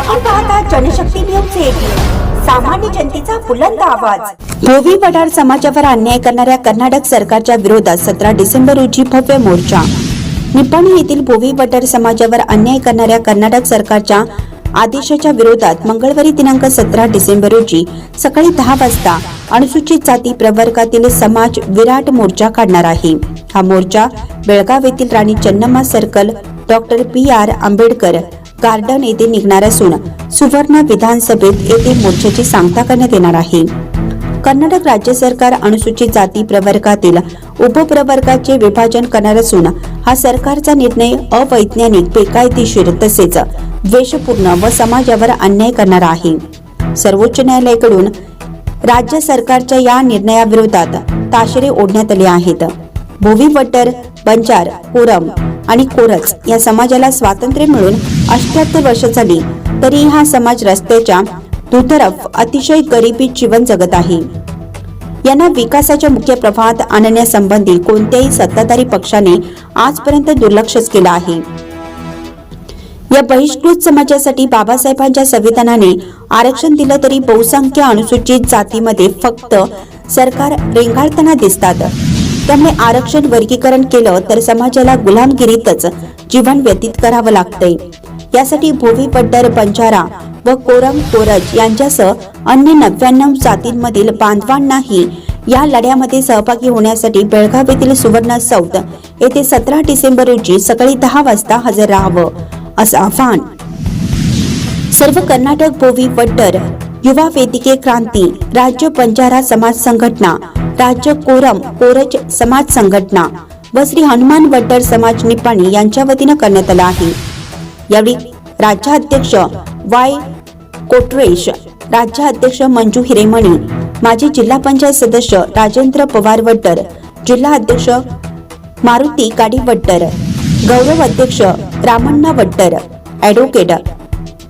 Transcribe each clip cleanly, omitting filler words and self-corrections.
आपण पाहता जनशक्ती न्यूज 18, सामान्य जनतेचा बुलंद आवाज। भोवी वडार समाजावर अन्याय करणाऱ्या कर्नाटक सरकारच्या विरोधात 17 डिसेंबर रोजी भव्य मोर्चा। निपाणी येथील भोवी वडार समाजावर अन्याय करणाऱ्या कर्नाटक सरकारच्या आदेशाच्या विरोधात मंगळवारी दिनांक 17 डिसेंबर रोजी सकाळी 10 वाजता अनुसूचित जाती प्रवर्गातील समाज विराट मोर्चा काढणार आहे। हा मोर्चा बेळगाव येथील Rani Chennamma circle, doctor PR Ambedkar garden येथे निघणार असून सुवर्ण विधानसभेत येथे मोर्चाची सांगता करण्यात येणार आहे। कर्नाटक राज्य सरकार अनुसूचित जाती प्रवर्गातील उपप्रवर्गाचे विभाजन करणार असून हा सरकारचा निर्णय अवैज्ञानिक, बेकायदेशीर तसेच द्वेषपूर्ण व समाजावर अन्याय करणारा आहे। सर्वोच्च न्यायालयाकडून राज्य सरकारच्या या निर्णयाविरोधात ताशेरे ओढण्यात आले आहेत। भोवी वट्टर, बंजार, कोरम आणि कोरच या समाजाला स्वातंत्र्य मिळून 78 वर्ष झाली, तरी हा समाज रस्त्याच्या दुतर्फा अतिशय गरिबीत जीवन जगत आहे। यांना विकासाच्या मुख्य प्रवाहात आणण्यासंबंधी कोणत्याही सत्ताधारी पक्षाने आजपर्यंत दुर्लक्षच केलं आहे। या बहिष्कृत समाजासाठी बाबासाहेबांच्या संविधानाने आरक्षण दिलं, तरी बहुसंख्य अनुसूचित जातीमध्ये फक्त सरकार रेंगाळताना दिसतात। त्यामुळे आरक्षण वर्गीकरण केलं तर समाजाला गुलामगिरीतच जीवन व्यतीत करावं लागतंय। यासाठी भोवी वट्टर, बंजारा व कोरम कोरज यांच्यासह अन्य 99 जातींमधील बांधवांनाही या लढ्यामध्ये सहभागी होण्यासाठी बेळगाव येथील सुवर्ण सौध येथे 17 डिसेंबर रोजी सकाळी 10 वाजता हजर राहावं असं आवाहन सर्व कर्नाटक भोवी वट्टर युवा वेदिके क्रांती, राज्य बंजारा समाज संघटना, राज्य कोरम कोरज समाज संघटना व श्री हनुमान वट्टर समाज निपाणी यांच्या वतीनं करण्यात आलं आहे। यावेळी राज्याध्यक्ष Y कोटरेश, राज्याध्यक्ष मंजू हिरेमणी, माजी जिल्हा पंचायत सदस्य राजेंद्र पवार वट्टर, जिल्हा अध्यक्ष मारुती गाडी वट्टर, गौरव अध्यक्ष रामण्णा वट्टर, ॲडव्होकेट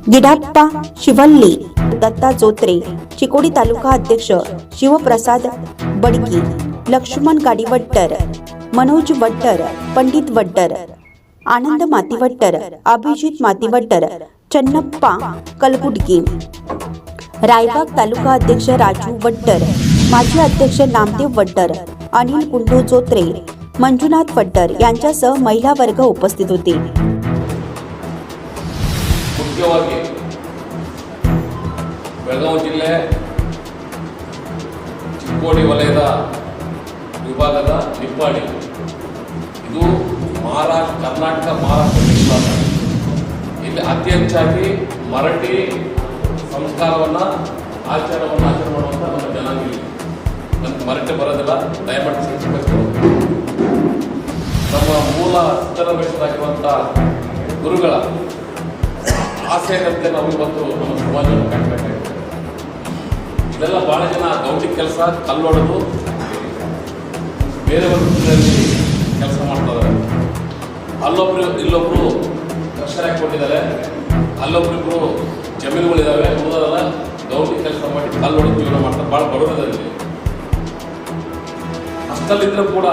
गिडाप्पा शिवल्ली, दत्ता जोत्रे, चिकोडी तालुका अध्यक्ष शिवप्रसाद बडकी, लक्ष्मण गाडी वट्टर, मनोज वट्टर, पंडित वट्टर, आनंद मातीवट्टर, अभिजित मातीवट्टर, चन्नप्पा कलगुडगी, रायबाग तालुका अध्यक्ष राजू वट्टर, माजी अध्यक्ष नामदेव वट्टर, अनिल कुंडू जोत्रे, मंजुनाथ वट्टर यांच्यासह महिला वर्ग उपस्थित होते। ಬೆಳಗಾವಿ ಜಿಲ್ಲೆ ಚಿಕ್ಕೋಡಿ ವಲಯದ ವಿಭಾಗದ ನಿಪ್ಪಾಣಿ, ಇದು ಕರ್ನಾಟಕ ಮಹಾರಾಷ್ಟ್ರ ವಿಭಾಗ। ಇಲ್ಲಿ ಅತಿ ಹೆಚ್ಚಾಗಿ ಮರಾಠಿ ಸಂಸ್ಕಾರವನ್ನು ಆಚರಣೆ ಮಾಡುವಂಥ ನಮ್ಮ ಜನಾಂಗ ಇದೆ। ನಮ್ಗೆ ಮರಾಠಿ ಬರೋದಿಲ್ಲ, ದಯಮಾಡಿ ಶಿಕ್ಷಕರು ನಮ್ಮ ಮೂಲ ಸಿದ್ದರಾಮೇಶ್ವರಾಗಿರುವಂಥ ಗುರುಗಳ ಆಸೆಯಂತೆ ನಾವು ಇವತ್ತು ನಮ್ಮ ಸಮಾಜವನ್ನು ಕಟ್ಟಬೇಕಾಗಿದೆ। ಇದೆಲ್ಲ ಭಾಳ ಜನ ಗೌಟಿ ಕೆಲಸ, ಕಲ್ಲೊಡೆದು ಬೇರೆ ವರ್ಗದಲ್ಲಿ ಕೆಲಸ ಮಾಡ್ತಾರೆ। ಇಲ್ಲೊಬ್ರು ಅಕ್ಷರ ಹಾಕೊಂಡಿದ್ದಾರೆ, ಅಲ್ಲೊಬ್ರಿಬ್ರು ಜಮೀನುಗಳಿದ್ದಾವೆ, ಉಳಿದಲ್ಲ ಗೌಟಿ ಕೆಲಸ ಮಾಡಿ ಕಲ್ಲೊಡೆದು ಜೀವನ ಮಾಡ್ತಾರೆ। ಭಾಳ ಬಡವರಲ್ಲಿ ಅಷ್ಟಲ್ಲಿದ್ದರೂ ಕೂಡ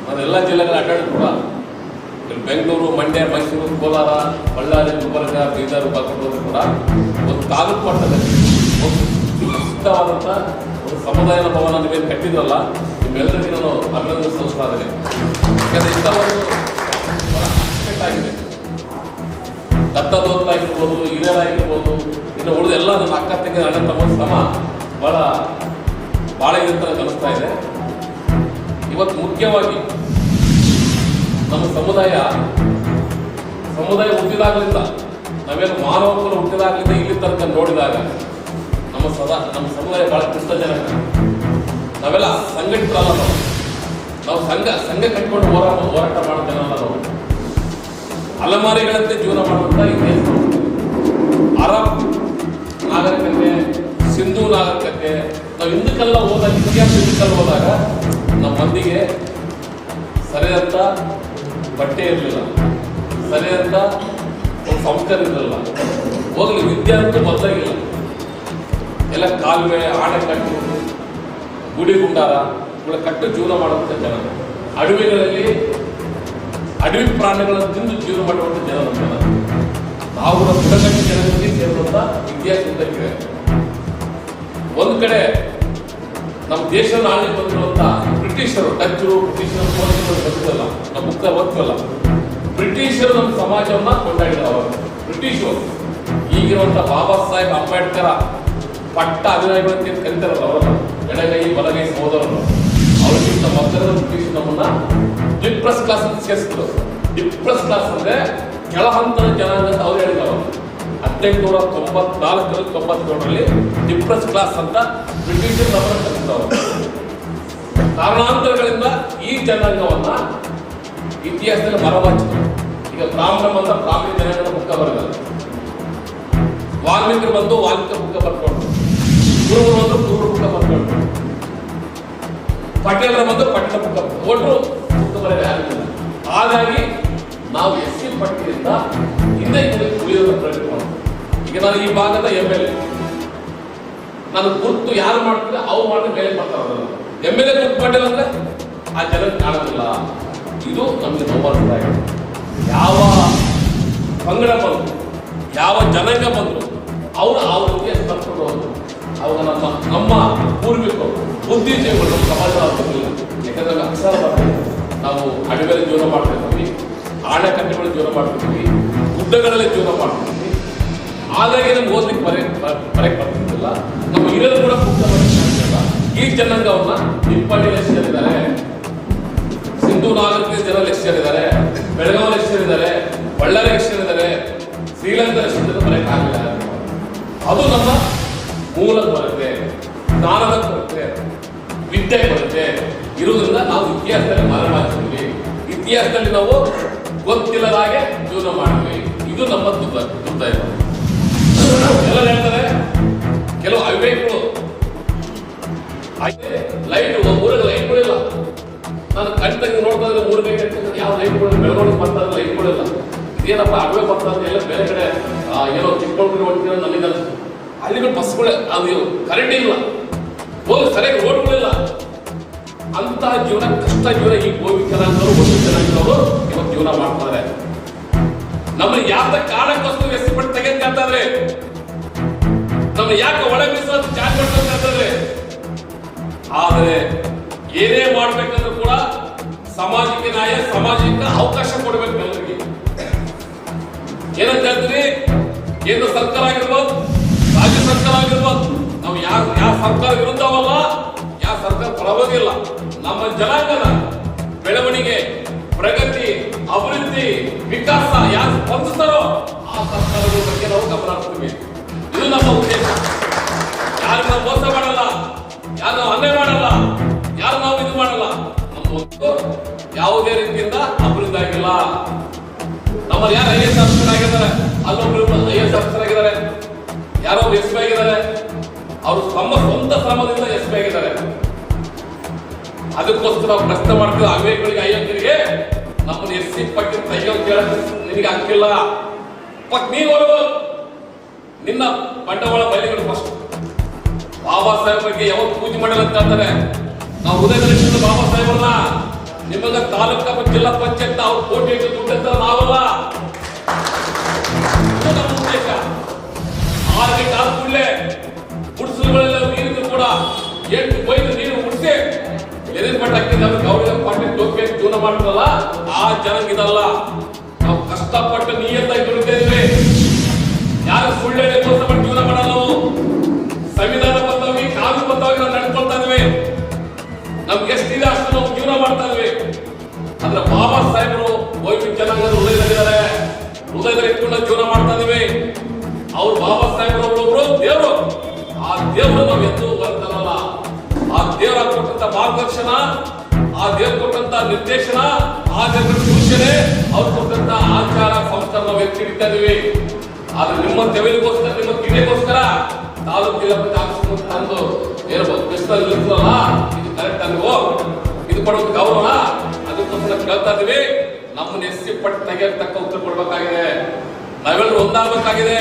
ನಾನು ಎಲ್ಲ ಜಿಲ್ಲೆಗಳ ಅಡ್ಡಾಡಿ ಕೂಡ ಬೆಂಗಳೂರು, ಮಂಡ್ಯ, ಮೈಸೂರು, ಕೋಲಾರ, ಬಳ್ಳಾರಿ, ಗುಲ್ಬರ್ಗ, ಬೀದರ್, ಬಾಗಲಕೋಟೆ ಕೂಡ ಒಂದು ತಾಲೂಕು ಮಟ್ಟದಲ್ಲಿ ಒಂದು ಪ್ರಸಿದ್ಧವಾದಂಥ ಒಂದು ಸಮುದಾಯದ ಭವನ ನೀವೇನು ಕಟ್ಟಿದ್ರಲ್ಲ, ನಿಮ್ಮೆಲ್ಲರಿಗೂ ನಾನು ಅಭಿನಂದನೆ ಸಲ್ಲಿಸ್ತಾ ಇದ್ದೇನೆ। ಯಾಕಂದರೆ ಇಂಥ ಒಂದು ಅಚ್ಚುಕಟ್ಟಾಗಿದೆ, ದತ್ತದವರಾಗಿರ್ಬೋದು, ಹಿರಿಯರಾಗಿರ್ಬೋದು, ಇನ್ನು ಉಳಿದ ಎಲ್ಲ ನನ್ನ ಅಕ್ಕ ತಂಗಿ ಅಣ್ಣ ತಮ್ಮ ಶ್ರಮ ಭಾಳ ಇದೆ ಅಂತ ಅನಿಸ್ತಾ ಇದೆ। ಇವತ್ತು ಮುಖ್ಯವಾಗಿ ನಮ್ಮ ಸಮುದಾಯ ಹುಟ್ಟಿದಾಗಲಿಂದ, ನಾವೇನು ಮಾನವ ಕುಲ ಹುಟ್ಟಿದಾಗಲಿಂದ ಇಲ್ಲಿ ತನಕ ನೋಡಿದಾಗ ನಮ್ಮ ಸಮುದಾಯ ಭಾಳ ಕೃಷ್ಣಜನಕ। ನಾವೆಲ್ಲ ಸಂಘಟಿತರಲ್ಲ, ನಾವು ಸಂಘ ಕಟ್ಟಿಕೊಂಡು ಹೋರಾಟ ಮಾಡೋ ಜನ ಅಲ್ಲ ನಾವು। ಅಲೆಮಾರಿಗಳಂತೆ ಜೀವನ ಮಾಡುವಂಥ ಈ ದೇಶ ಅರಬ್ ನಾಗರಿಕತೆ, ಸಿಂಧೂ ನಾಗರಿಕತೆ, ನಾವು ಹಿಂದಕ್ಕೆಲ್ಲ ಹೋದಾಗ, ಇತಿಹಾಸ ಹಿಂದಕ್ಕೆಲ್ಲ ಹೋದಾಗ ನಮ್ಮ ಮಂದಿಗೆ ಸರಿಯಾದ ಬಟ್ಟೆ ಇರಲಿಲ್ಲ, ಸರಿಯಾದ ಒಂದು ಸಂಸ್ಕಾರ ಇರಲಿಲ್ಲ, ಹೋಗಲಿ ವಿದ್ಯೆ ಅಂತೂ ಬದಲಾಗಿಲ್ಲ। ಎಲ್ಲ ಕಾಲುವೆ, ಆಣೆಕಟ್ಟು, ಗುಡಿ ಗುಂಡಾರ ಇವುಗಳ ಕಟ್ಟು ಜೀವನ ಮಾಡುವಂಥ ಜನ, ಅಡವಿ ಪ್ರಾಣಿಗಳನ್ನು ತಿಂದು ಜೀವನ ಮಾಡುವಂಥ ಜನ ನಮ್ಮ ಜನ। ಅವರ ಬುಡಕಟ್ಟು ಜನರಿಗೆ ಸೇರಿದಂತ ಇತಿಹಾಸ ಉದ್ದಕ್ಕಿದೆ. ಒಂದು ಕಡೆ ನಮ್ಮ ದೇಶವನ್ನು ಆಳಿ ಬಂದಿರುವಂತ ಬ್ರಿಟಿಷರು, ಡಚ್ಚರು, ಬ್ರಿಟಿಷರು, ಪೋರ್ಚುಗಲ್ ಬಂದಿರಲ್ಲ, ನಮ್ಮ ಮುಕ್ತ ಓದ್ತಲ್ಲ. ಬ್ರಿಟಿಷರು ನಮ್ಮ ಸಮಾಜವನ್ನ ಕೊಂಡಾಡಿದವರು ಬ್ರಿಟಿಷರು. ಈಗಿರುವಂತ ಬಾಬಾ ಸಾಹೇಬ್ ಅಂಬೇಡ್ಕರ್ ಪಟ್ಟ ಅಭಿನಯಗಳಂತ ಕರೀತಾರಲ್ಲ, ಅವರನ್ನ ಎಡಗೈ ಬಲಗೈ ಸಹೋದರರು, ಅವ್ರಿಗಿಂತ ಮೊದಲ ಬ್ರಿಟಿಷ್ ನಮ್ಮನ್ನ ಡಿಪ್ರೆಸ್ ಕ್ಲಾಸ್ ಅಂತ ಸೇರಿಸಿದ್ರು. ಡಿಪ್ರೆಸ್ ಕ್ಲಾಸ್ ಅಂದ್ರೆ ಕೆಳ ಹಂತದ ಜನಾಂಗ ಅಂತ ಅವ್ರು ಹೇಳಿದವರು. 1894-97ರಲ್ಲಿ ಡಿಪ್ರೆಸ್ ಕ್ಲಾಸ್ ಅಂತ ಬ್ರಿಟಿಷರು ನಮ್ಮನ್ನು ಕರೆಸಿದವರು. ಕಾರಣಾಂತರಗಳಿಂದ ಈ ಜನಾಂಗವನ್ನ ಇತಿಹಾಸದಲ್ಲಿ ಮರವಾಚಿದ್ರು. ಈಗ ಬ್ರಾಹ್ಮಣ ಬಂದ ಬ್ರಾಹ್ಮಣ ಜನಾಂಗದ ಮುಖ ಬರಲ್ಲ, ವಾಲ್ಮೀಕರು ಬಂದು ವಾಲ್ಮೀಕರ ಮುಖ ಬರ್ಕೊಂಡು, ಕುರುಬರು ಬಂದು ಕುರುಬರ ಮುಖ ಬರ್ಕೊಂಡು, ಪಟೇಲರ ಬಂದು ಪಟೇಲ ಮುಖ ಒಟ್ಟು ಮುಖ ಬರಲ್ಲ ಆಗಿಲ್ಲ. ಹಾಗಾಗಿ ನಾವು SC ಪಟ್ಟಿಯಿಂದ ಹಿಂದೆ ಉಳಿಯೋದ ಪ್ರಯತ್ನ ಮಾಡೋದು. ಈಗ ನಾನು ಈ ಭಾಗದ MLA, ನಾನು ಗುರುತು ಯಾರು ಮಾಡ್ತಾರೆ ಅವ್ರು ಮಾಡಿದ್ರೆ ಮೇಲೆ ಬರ್ತಾರೆ. MLA ಗುರುತು ಮಾಡಿಲ್ಲ ಅಂದ್ರೆ ಆ ಜನಕ್ಕೆ ಕಾಣೋದಿಲ್ಲ. ಇದು ನಮಗೆ ನೋವಾಗಿದೆ. ಯಾವ ಪಂಗಡ ಬಂದ್ರು, ಯಾವ ಜನಾಂಗ ಬಂದ್ರು ಅವರು ಅವ್ರಿಗೆ ಕರ್ಕೊಂಡು ಹೋದ್ರು. ಅವಾಗ ನಮ್ಮ ಪೂರ್ವಿಕರು ಬುದ್ಧಿಜೀವಿಗಳು ನಮ್ಮ ಸಮಾಜ ಆಗ್ತಿರ್ಲಿಲ್ಲ. ಯಾಕಂದ್ರೆ ಅಕ್ಷರ ಬರ್ತೀವಿ, ನಾವು ಅಡವಿಯಲ್ಲಿ ಜೀವನ ಮಾಡ್ತಿರ್ತೀವಿ, ಆಣೆಕಟ್ಟೆಗಳು ಜೀವನ ಮಾಡ್ತಿರ್ತೀವಿ, ಗುಡ್ಡಗಳಲ್ಲಿ ಜೀವನ ಮಾಡ್ತಿರ್ತೀವಿ. ಹಾಗಾಗಿ ನಮ್ಗೆ ಓದ್ಲಿಕ್ಕೆ ಬರಕ್ಕೆ ಬರ್ತಿರ್ಲಿಲ್ಲ. ನಮ್ಮ ಹಿರಿಯರು ಕೂಡ ಮುಕ್ತ ಬರ್ತಿಲ್ಲ. ಈ ಜನಾಂಗವನ್ನ ನಿಪ್ಪಾಣಿ ಲೆಕ್ಚರ್ ಇದ್ದಾರೆ, ಸಿಂಧೂ ನಾಗರಿಕ ಜನ ಲೆಕ್ಚರ್ ಇದ್ದಾರೆ, ಬೆಳಗಾವಿ ಲೆಕ್ಚರ್ ಇದ್ದಾರೆ, ಬಳ್ಳಾರಿ ಲೆಕ್ಚರ್ ಇದ್ದಾರೆ, ಶ್ರೀಲಂಕಾ ಲೆಕ್ಚರ್ ಬರಕ್ಕಾಗಲ್ಲ. ಅದು ನಮ್ಮ ಮೂಲ ಬರುತ್ತೆ, ಜ್ಞಾನದ ಬರುತ್ತೆ, ವಿದ್ಯೆ ಬರುತ್ತೆ. ಇರುವುದರಿಂದ ನಾವು ಇತಿಹಾಸದಲ್ಲಿ ಮರೆಮಾಚಿದ್ವಿ. ಇತಿಹಾಸದಲ್ಲಿ ನಾವು ಗೊತ್ತಿಲ್ಲದ ಹಾಗೆ ಜೀವನ ಮಾಡಿದ್ವಿ. ಇದು ನಮ್ಮ ದುರ್ದೈವ. ಎಲ್ಲರೂ ಹೇಳ್ತಾರೆ, ಕೆಲವು ಅವಿವೇಕಗಳು ಲೈಟ್ ಊರಲ್ಲಿ ಲೈಟ್ಗಳಿಲ್ಲ. ನಾನು ಕಣ್ತಂಗಿ ನೋಡ್ತಾ ಇದ್ರೆ 3 ಗಂಟೆ ಯಾವ ಲೈಟ್ಗಳು ಬೆಳಗೋಡಿ ಬರ್ತಾ ಇದ್ರೆ ಲೈಟ್ಗಳಿಲ್ಲ. ಇದೇನಪ್ಪ ಅಡವೆ ಬರ್ತಾ ಅಂತ ಎಲ್ಲ ಬೇರೆ ಕಡೆ ಏನೋ ಚಿಕ್ಕಮಗಳೂರು ಹೊಂಟಿರೋ ನನಗೆ ಅನಿಸ್ತು. ಹಳ್ಳಿಗಳು ಬಸ್ಗಳೇ ಅದು ಕರೆಂಟ್ ಇಲ್ಲ, ಹೋಗಿ ಸರಿಯಾಗಿ ರೋಡ್ಗಳಿಲ್ಲ. ಅಂತಹ ಜೀವನ, ಕಷ್ಟ ಜೀವನ ಈ ಗೋವಿ ಜನಾಂಗದವರು, ಒಂದು ಜನಾಂಗದವರು ಇವತ್ತು ಜೀವನ ಮಾಡ್ತಾರೆ. ನಮ್ಮನ್ನು ಯಾಕೆ ಕಾರಣಕ್ಕೋಸ್ಕರ SC ಪಟ್ಟು ತೆಗೆದುಕೊಳ್ತಾರೆ, ನಮ್ಮನ್ನು ಯಾಕೆ ಒಳ ಮೀಸಲಾತಿ ಜಾರಿ ಮಾಡ್ತಾರೆ. ಆದರೆ ಏನೇ ಮಾಡ್ಬೇಕಂದ್ರೂ ಕೂಡ ಸಮಾಜಕ್ಕೆ ನ್ಯಾಯ, ಸಮಾಜಕ್ಕೆ ಅವಕಾಶ ಕೊಡಬೇಕು. ಎಲ್ಲರಿಗೆ ಏನಂತ ಹೇಳ್ತೀವಿ, ಕೇಂದ್ರ ಸರ್ಕಾರ ಆಗಿರ್ಬೋದು, ರಾಜ್ಯ ಸರ್ಕಾರ ಆಗಿರ್ಬೋದು, ನಾವು ಯಾವ ಸರ್ಕಾರ ವಿರುದ್ಧವಲ್ಲ, ಯಾವ ಸರ್ಕಾರ ಪರವಾಗಿಲ್ಲ. ನಮ್ಮ ಜನಾಂಗದ ಬೆಳವಣಿಗೆ, ಪ್ರಗತಿ, ಅಭಿವೃದ್ಧಿ, ವಿಕಾಸ ಯಾರು ಸ್ಪಂದಿಸ್ತಾರೋ ಆ ಸರ್ಕಾರದ ಬಗ್ಗೆ ನಾವು ಗಮನ ಹರಿಸ್ತೀವಿ. ಇದು ನಮ್ಮ ಉದ್ದೇಶ. ಯಾರು ನಾವು ಮೋಸ ಮಾಡಲ್ಲ, ಯಾರು ನಾವು ಅನ್ಯಾಯ ಮಾಡಲ್ಲ, ಯಾರು ನಾವು ಇದು ಮಾಡಲ್ಲ. ನಮ್ಮ ಯಾವುದೇ ರೀತಿಯಿಂದ ಅಭಿವೃದ್ಧಿ ಆಗಿಲ್ಲ. ನಮ್ಮಲ್ಲಿ ಯಾರು IAS ಆಫೀಸರಾಗಿದ್ದಾರೆ, ಅಲ್ಲೊಬ್ರು IAS ಆಫೀಸರಾಗಿದ್ದಾರೆ, ಯಾರೋ SPI ಆಗಿದ್ದಾರೆ. ಅವರು ತಮ್ಮ ಸ್ವಂತ ಶ್ರಮದಿಂದ SPI ಆಗಿದ್ದಾರೆ. ಅದಕ್ಕೋಸ್ಕರ ನಾವು ಪ್ರಶ್ನೆ ಮಾಡ್ತೀವಿ, ಅವಿವೇಕಗಳಿಗೆ, ಅಯೋಗ್ಯರಿಗೆ ನಮ್ಮನ್ನು SC ಪಟ್ಟಿ ತೆಗೆಯೋ ಕೇಳಕ್ಕೆ ನಿನಗೆ ಆಗ್ತಿಲ್ಲ. ನೀನು ನಿನ್ನ ಬಂಡವಾಳ ಬಯಲಿಗಳು ಫಸ್ಟ್. ಬಾಬಾ ಸಾಹೇಬ್ ಬಗ್ಗೆ ಯಾವತ್ತು ಪೂಜೆ ಮಾಡಲ್ಲ ಅಂತ ಹೇಳ್ತಾರೆ. ನಾವು ಉದಯದಲ್ಲಿ ಬಾಬಾ ಸಾಹೇಬರನ್ನ ನಿಮಗ ತಾಲೂಕಾ ಜಿಲ್ಲಾ ಪಂಚಾಯತ್ ಅವ್ರು ಕೋಟಿ ದುಡ್ಡು ನಾವಲ್ಲ. ನಮ್ಮ ಉದ್ದೇಶ 6 ಗಂಟೆ ಆದ ಕೂಡಲೇ ಗುಡಿಸಲುಗಳೆಲ್ಲ ನೀರಿದ್ರು ಕೂಡ 8 ಬೈದು ನೀರು ಮುಡಿಸಿ ಎದಿನ ಮಟ್ಟ ಹಾಕಿದ್ರೆ ಅವ್ರಿಗೆ ಪಾಟಿ ಟೋಪಿ ಜೀವನ ಮಾಡ್ತಾರಲ್ಲ ಆ ಜನಾಂಗಿದಲ್ಲ. ನಾವು ಕಷ್ಟಪಟ್ಟು ನಿಯತ್ತಾಗಿ ದುಡಿತಾ ಇದ್ದೀವಿ. ಯಾರು ಸುಳ್ಳು ಮೋಸ ಮಾಡಿ ಜೀವನ ಮಾಡಲ್ಲ. ನಾವು ಸಂವಿಧಾನ ಬದ್ಧವಾಗಿ, ಕಾನೂನು ಬದ್ಧವಾಗಿ ನಾವು ನಡ್ಕೊಳ್ತಾ ಇದ್ವಿ. ನಮ್ಗೆ ಎಷ್ಟಿದೆ ಅಷ್ಟು ನಾವು ಜೀವನ ಮಾಡ್ತಾ ಇದ್ವಿ. ಅಂದ್ರೆ ಬಾಬಾ ಸಾಹೇಬರು ವೈವಿಧ್ಯ ಜನಾಂಗದ ಹೃದಯದಲ್ಲಿದ್ದಾರೆ, ಹೃದಯದಲ್ಲಿ ಇಟ್ಕೊಂಡು ಜೀವನ ಮಾಡ್ತಾ ಇದೀವಿ. ಅವ್ರು ಬಾಬಾ ಸಾಹೇಬರು ಒಬ್ಬೊಬ್ರು ದೇವರು. ಆ ದೇವರು ನಾವು ಎಂದೂ ಬರ್ತಲ್ಲ. ಆ ದೇವರ ಕೊಟ್ಟಂತ ಮಾರ್ಗದರ್ಶನ, ಆ ದೇವ್ರು ಕೊಟ್ಟಂತ ನಿರ್ದೇಶನ, ಆ ದೇವರ ಸೂಚನೆ, ಅವ್ರು ಕೊಟ್ಟಂತ ಆಚಾರ ಸಂಸ್ಕಾರ ನಾವು ಎತ್ತಿ ಹಿಡಿತಾ ಇದೀವಿ. ಆದ್ರೆ ನಿಮ್ಮ ತೆವಲಿಗೋಸ್ಕರ, ನಿಮ್ಮ ಕಿವಿಗೋಸ್ಕರ ತಾಲೂಕು ಜಿಲ್ಲಾ ಪಂಚಾಯತ್ ತಂದು ಏನಬಹುದು ಬೆಸ್ತಲ್ಲಿ ನಿಲ್ಸಲ್ಲ. ಇದು ಕರೆಕ್ಟ್ ಅಲ್ವೋ? ಇದು ಕೊಡೋದು ಗೌರವ. ಅದಕ್ಕೋಸ್ಕರ ಕೇಳ್ತಾ ಇದೀವಿ. ನಮ್ಮನ್ನ SC ಪಟ್ಟು ತೆಗೆಯತಕ್ಕ ಉತ್ತರ ಕೊಡ್ಬೇಕಾಗಿದೆ. ನಾವೆಲ್ಲರೂ ಒಂದಾಗಬೇಕಾಗಿದೆ.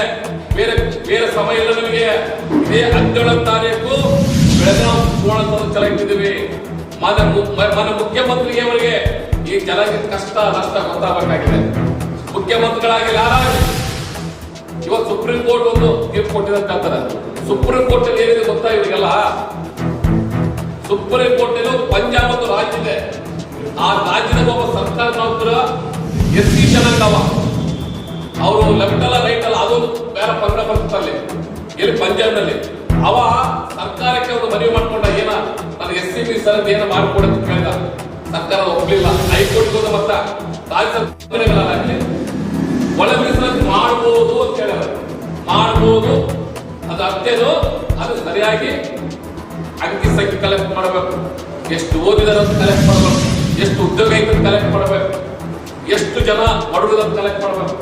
ಬೇರೆ ಬೇರೆ ಸಮಯ ಇಲ್ಲ ನಮಗೆ. ಇದೇ 17ನೇ ತಾರೀಕು ಬೆಳಗಾವಿ ಸುವರ್ಣ ಛಲ ಇಟ್ಟಿದ್ದೀವಿ. ಮಾನ್ಯ ಮುಖ್ಯಮಂತ್ರಿಗೆ ಅವರಿಗೆ ಈ ಜನಕ್ಕೆ ಕಷ್ಟ ನಷ್ಟ ಗೊತ್ತಾಗಬೇಕಾಗಿದೆ. ಮುಖ್ಯಮಂತ್ರಿಗಳಾಗಿ ಯಾರಾಗಲಿ ಇವತ್ತು ಸುಪ್ರೀಂ ಕೋರ್ಟ್ ಒಂದು ತೀರ್ಪು ಕೊಟ್ಟಿದಂತಾರೆ. ಸುಪ್ರೀಂ ಕೋರ್ಟ್ ಅಲ್ಲಿ ಏನಿದೆ ಗೊತ್ತಾ ಇವರಿಗೆಲ್ಲ? ಸುಪ್ರೀಂ ಕೋರ್ಟ್ ಅಲ್ಲಿ ಒಂದು ಪಂಜಾಬ್ ಒಂದು ರಾಜ್ಯ ಇದೆ. ಆ ರಾಜ್ಯದಾಗ ಒಬ್ಬ ಸರ್ಕಾರ ನೌಕರ SC ಜನಾಂಗವ, ಅವರು ಲೆಫ್ಟ್ ಅಲ್ಲ ರೈಟ್ ಅಲ್ಲ, ಅದೊಂದು ಬೇರೆ ಪಂಗ ಬರ್ತಲ್ಲಿ ಇಲ್ಲಿ ಪಂಜಾಬ್ನಲ್ಲಿ. ಅವ ಸರ್ಕಾರಕ್ಕೆ ಒಂದು ಮನವಿ ಮಾಡ್ಕೊಂಡ, ಏನ ನನಗೆ SC ಮೀಸಲು ಏನ ಮಾಡಿಕೊಡೋದು ಕೇಳಿದ. ಸರ್ಕಾರ ಒಪ್ಪಲಿಲ್ಲ. ಹೈಕೋರ್ಟ್ ಹೋದ ಮತ್ತ ರಾಜ್ಯ ಸರ್ಕಾರಗಳಲ್ಲಿ ಒಳ ಮೀಸಲಾತಿ ಮಾಡಬಹುದು ಅಂತ ಹೇಳ್ಯಾರ. ಮಾಡಬಹುದು, ಅದು ಅಷ್ಟೇನು, ಅದು ಸರಿಯಾಗಿ ಅಂಕಿ ಸಂಖ್ಯೆ ಕಲೆಕ್ಟ್ ಮಾಡಬೇಕು, ಎಷ್ಟು ಓದಿದಾರ ಅಂತ ಕಲೆಕ್ಟ್ ಮಾಡಬೇಕು, ಎಷ್ಟು ಉದ್ಯೋಗ ಐತೆ ಕಲೆಕ್ಟ್ ಮಾಡಬೇಕು, ಎಷ್ಟು ಜನ ಬಡವರನ್ನ ಕಲೆಕ್ಟ್ ಮಾಡಬೇಕು.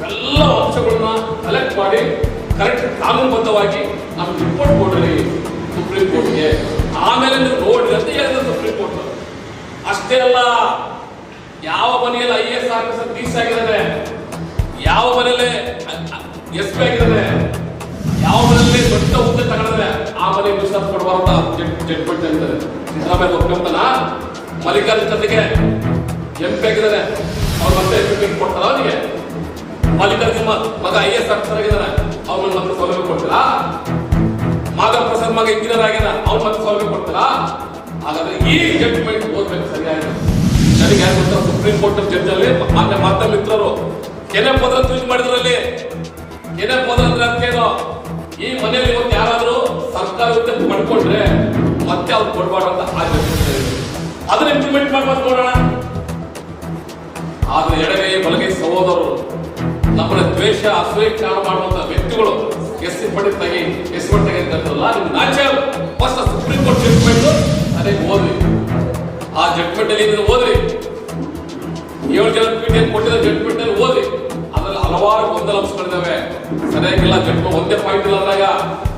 ಎಲ್ಲ ಅಂಶಗಳನ್ನ ಕಲೆಕ್ಟ್ ಮಾಡಿ ಕರೆಕ್ಟ್ ಕಾನೂನುಬದ್ಧವಾಗಿ ನಮ್ಗೆ ರಿಪೋರ್ಟ್ ಕೊಡ್ರಿ ಸುಪ್ರೀಂ ಕೋರ್ಟ್ಗೆ. ಆಮೇಲೆ ನೀವು ನೋಡ್ರಿ ಅಂತ ಹೇಳಿದ್ರು ಸುಪ್ರೀಂ ಕೋರ್ಟ್. ಅಷ್ಟೇ ಅಲ್ಲ, ಯಾವ ಮನೆಯಲ್ಲಿ IAS ಆಫೀಸರ್ DC ಆಗಿದ್ದಾನೆ, ಯಾವ ಮನೆಯಲ್ಲಿ SP ಆಗಿದ್ದಾನೆ, ಯಾವ ಮನೆಯಲ್ಲಿ ದೊಡ್ಡ ಹುದ್ದೆ ತಗೊಂಡಿದ್ದಾನೆ, ಆ ಮನೆಗೆ ವಿಶ್ವಾಸ ಕೊಡಬಾರ್ದ ಜಡ್ಜ್ಮೆಂಟ್ ಅಂತಾರೆ. ಸಿದ್ದರಾಮಯ್ಯ ಒಪ್ಕೊಂತಾನ? ಮಲ್ಲಿಕಾರ್ಜುನ ಜೊತೆಗೆ MP ಆಗಿದ್ದಾನೆ, ಅವ್ರ ಮತ್ತೆ MP ಕೊಡ್ತಾರ ಅವನಿಗೆ? ಮಲ್ಲಿಕಾರ್ಜುನ ಮಗ IAS ಆಫೀಸರ್ ಆಗಿದ್ದಾನೆ, ಅವ್ರ ಮತ್ತೆ ಸೌಲಭ್ಯ ಕೊಡ್ತೀರಾ? ಮಾಧವಪ್ರಸಾದ್ ಮಗ ಇಂಜಿನಿಯರ್ ಆಗ್ಯಾನ, ಅವ್ರ ಮತ್ತೆ ಸೌಲಭ್ಯ ಕೊಡ್ತೀರಾ? ಹಾಗಾದ್ರೆ ಈ ಜಡ್ಜ್ಮೆಂಟ್ ಓದ್ಬೇಕು ಸರಿಯಾಗಿ. ನನಗೆ ಯಾರು ಗೊತ್ತಾ, ಸುಪ್ರೀಂ ಕೋರ್ಟ್ ಜಡ್ಜ್ ಅಲ್ಲಿ ಮಾಧ್ಯಮ ಮಿತ್ರರು ಕೆನೆ ಪದ ಟ್ವೀಟ್ ಮಾಡಿದ್ರಲ್ಲಿ. ಕೆನೆ ಪದ ಅಂದ್ರೆ ಅಂತೇನೋ, ಈ ಮನೆಯಲ್ಲಿ ಇವತ್ತು ಯಾರಾದ್ರೂ ಸರ್ಕಾರ ಹುದ್ದೆ ಪಡ್ಕೊಂಡ್ರೆ ಮತ್ತೆ ಅವ್ರು ಕೊಡ್ಬಾರ್ದು ಅಂತ ಆ ಜಡ್ಜ್ಮೆಂಟ್ ಅದನ್ನ ಇಂಪ್ಲಿಮೆಂಟ್ ಮಾಡ್ಬೋದು ನೋಡೋಣ. ಆದ್ರೆ ಎಡಗೈ ಬಲಗೈ ಸಹೋದರರು, ನಮ್ಮನ್ನ ದ್ವೇಷ ಅಸೂಯೆ ಕಾರಣ ಮಾಡುವಂತ ವ್ಯಕ್ತಿಗಳು SC ಪಟ್ಟಿ ತೆಗೆದಿಲ್ಲ. ನಿಮ್ಗೆ ನಾಚೆ ಫಸ್ಟ್ ಸುಪ್ರೀಂ ಕೋರ್ಟ್ ಜಡ್ಜ್ಮೆಂಟ್ ಅದೇ ಓದ್ರಿ. ಆ ಜಡ್ಜ್ಮೆಂಟ್ ಅಲ್ಲಿ ಇದನ್ನು ಓದ್ರಿ. 7 ಜನ ಪೀಠ ಕೊಟ್ಟಿದ್ದ ಜಡ್ಜ್ಮೆಂಟ್ ಅಲ್ಲಿ ಓದ್ರಿ. ಅದ್ರಲ್ಲಿ ಹಲವಾರು ಗೊಂದಲ ಅಂಶಗಳಿದಾವೆ, ಸರಿಯಾಗಿಲ್ಲ ಜಡ್ಜ್ಮೆಂಟ್. ಒಂದೇ ಪಾಯಿಂಟ್ ಇಲ್ಲ ಅಂದಾಗ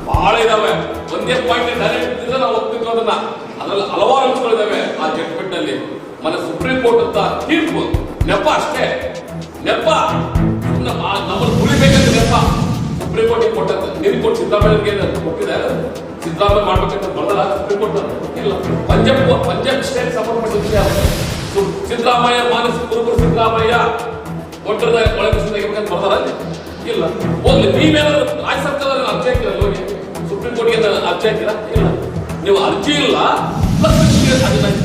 ಬಹಳ ಇದಾವೆ. ಒಂದೇ ಪಾಯಿಂಟ್ ಡೈರೆಕ್ಟ್ ಇದ್ರೆ ನಾವು ಒಪ್ಪಿದ್ರು ಅದನ್ನ. ಅದ್ರಲ್ಲಿ ಹಲವಾರು ಅಂಶಗಳಿದಾವೆ ಆ ಜಡ್ಜ್ಮೆಂಟ್ ಅಲ್ಲಿ. ಮೊನ್ನೆ ಸುಪ್ರೀಂ ಕೋರ್ಟ್ ಅಂತ ತೀರ್ಪು ನೆಪ ಅಷ್ಟೇ, ನೆಪ. ನಮ್ಮನ್ನು ಉಳಿಬೇಕಂತ ನೆಪ ಸುಪ್ರೀಂ ಕೋರ್ಟ್ ಕೊಟ್ಟಂತ. ನಿನಗೆ ಕೊಟ್ಟು ಸಿದ್ದರಾಮಯ್ಯಗೆ ಕೊಟ್ಟಿದ್ದಾರೆ, ಸಿದ್ದರಾಮಯ್ಯ ಮಾಡ್ಬೇಕಂತ ಬಂದಲ್ಲ ಸುಪ್ರೀಂ ಕೋರ್ಟ್? ಇಲ್ಲ. ಪಂಜಾಬ್ ಸ್ಟೇಟ್ ಸಂಬಂಧಪಟ್ಟ ವಿಷಯ. ಸಿದ್ದರಾಮಯ್ಯ ಮಾನಸಿಕ ಕುರುಬರು ಸಿದ್ದರಾಮಯ್ಯ ಕೊಟ್ಟದ ಒಳಗೆ ತೆಗಿಬೇಕಂತ ಬರ್ತಾರ? ಇಲ್ಲ. ಹೋಗ್ಲಿ, ನೀವೇನಾದ್ರು ರಾಜ್ಯ ಸರ್ಕಾರದ ಅರ್ಜಿ ಹಾಕಿರ ಹೋಗಿ ಸುಪ್ರೀಂ ಕೋರ್ಟ್ಗೆ ಅರ್ಜಿ ಹಾಕಿರ? ಇಲ್ಲ. ನೀವು ಅರ್ಜಿ ಇಲ್ಲ,